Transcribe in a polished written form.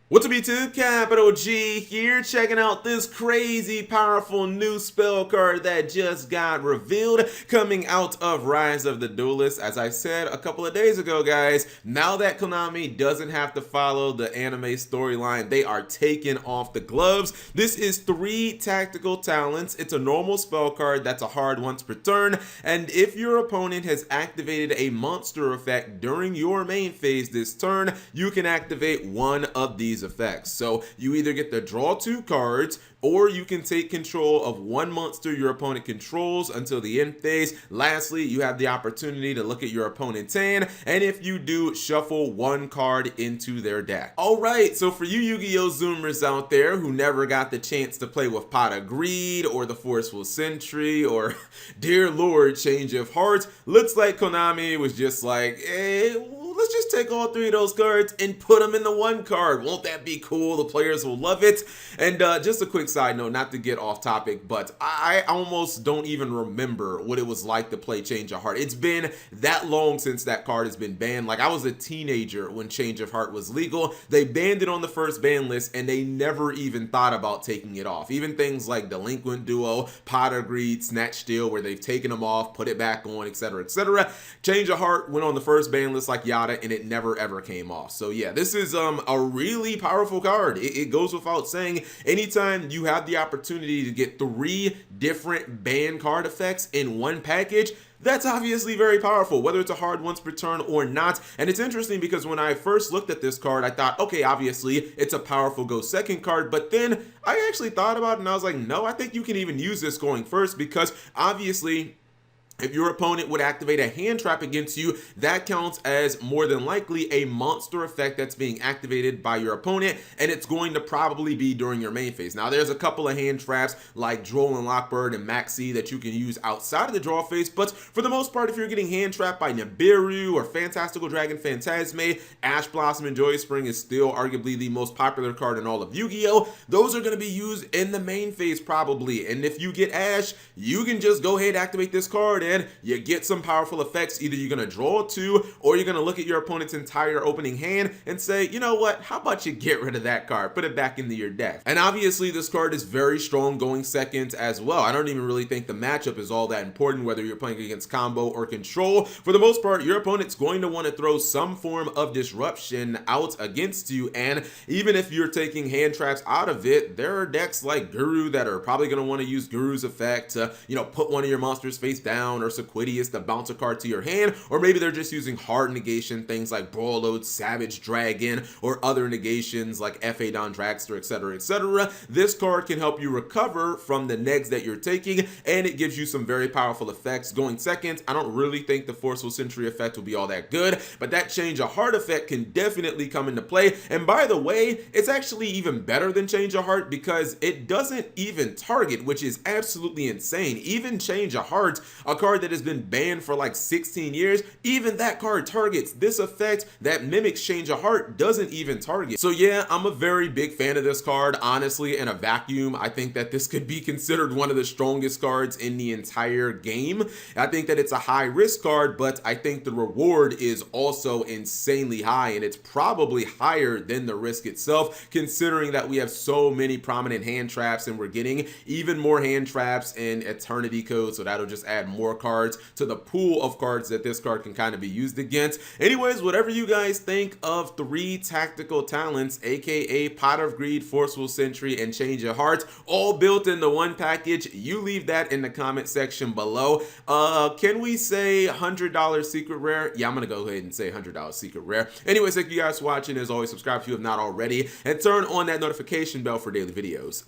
What's up YouTube, Capital G here, checking out this crazy powerful new spell card that just got revealed coming out of Rise of the Duelist. As I said a couple of days ago, guys, now that Konami doesn't have to follow the anime storyline, they are taking off the gloves. This is 3 tactical talents. It's a normal spell card that's a hard once per turn, and if your opponent has activated a monster effect during your main phase this turn, you can activate one of these effects. So you either get to draw 2 cards, or you can take control of one monster your opponent controls until the end phase. Lastly, you have the opportunity to look at your opponent's hand, and if you do, shuffle 1 card into their deck. Alright, so for you Yu-Gi-Oh! Zoomers out there who never got the chance to play with Pot of Greed, or the Forceful Sentry, or dear Lord, Change of Heart, looks like Konami was just like, let's just take all 3 of those cards and put them in the 1 card. Won't that be cool? The players will love it. And just a quick side note, not to get off topic, but I almost don't even remember what it was like to play Change of Heart. It's been that long since that card has been banned. Like, I was a teenager when Change of Heart was legal. They banned it on the first ban list, and they never even thought about taking it off. Even things like Delinquent Duo, Pot of Greed, Snatch Steal, where they've taken them off, put it back on, etc., etc. Change of Heart went on the first ban list like Yada, and it never ever came off. So yeah, this is a really powerful card. It goes without saying, anytime you have the opportunity to get 3 different ban card effects in one package, that's obviously very powerful, whether it's a hard once per turn or not. And it's interesting because when I first looked at this card, I thought, okay, obviously it's a powerful go second card, but then I actually thought about it and I was like, no, I think you can even use this going first, because obviously if your opponent would activate a hand trap against you, that counts as more than likely a monster effect that's being activated by your opponent, and it's going to probably be during your main phase. Now, there's a couple of hand traps like Droll and Lockbird and Maxi that you can use outside of the draw phase, but for the most part, if you're getting hand trapped by Nibiru or Fantastical Dragon Phantasme, Ash Blossom and Joy Spring is still arguably the most popular card in all of Yu-Gi-Oh! Those are going to be used in the main phase probably, and if you get Ash, you can just go ahead and activate this card and you get some powerful effects. Either you're going to draw 2, or you're going to look at your opponent's entire opening hand and say, you know what, how about you get rid of that card, put it back into your deck. And obviously this card is very strong going second as well. I don't even really think the matchup is all that important, whether you're playing against combo or control. For the most part, your opponent's going to want to throw some form of disruption out against you, and even if you're taking hand traps out of it, there are decks like Guru that are probably going to want to use Guru's effect to, put one of your monsters face down, or Sequidius to bounce a card to your hand, or maybe they're just using hard negation, things like Brawl Load, Savage Dragon, or other negations like F.A. Don Dragster, etc., etc. This card can help you recover from the negs that you're taking, and it gives you some very powerful effects. Going second, I don't really think the Forceful Sentry effect will be all that good, but that Change of Heart effect can definitely come into play. And by the way, it's actually even better than Change of Heart because it doesn't even target, which is absolutely insane. Even Change of Heart, a card that has been banned for like 16 years, even that card targets. This effect that mimics Change of Heart doesn't even target. So yeah, I'm a very big fan of this card. Honestly, in a vacuum, I think that this could be considered one of the strongest cards in the entire game. I think that it's a high risk card, but I think the reward is also insanely high, and it's probably higher than the risk itself, considering that we have so many prominent hand traps, and we're getting even more hand traps in Eternity Code, so that'll just add more cards to the pool of cards that this card can kind of be used against. Anyways, whatever you guys think of 3 tactical talents, aka Pot of Greed, Forceful Sentry, and Change of Heart, all built into one package, you leave that in the comment section below. Can we say $100 secret rare? Yeah, I'm gonna go ahead and say $100 secret rare. Anyways, thank you guys for watching. As always, subscribe if you have not already, and turn on that notification bell for daily videos.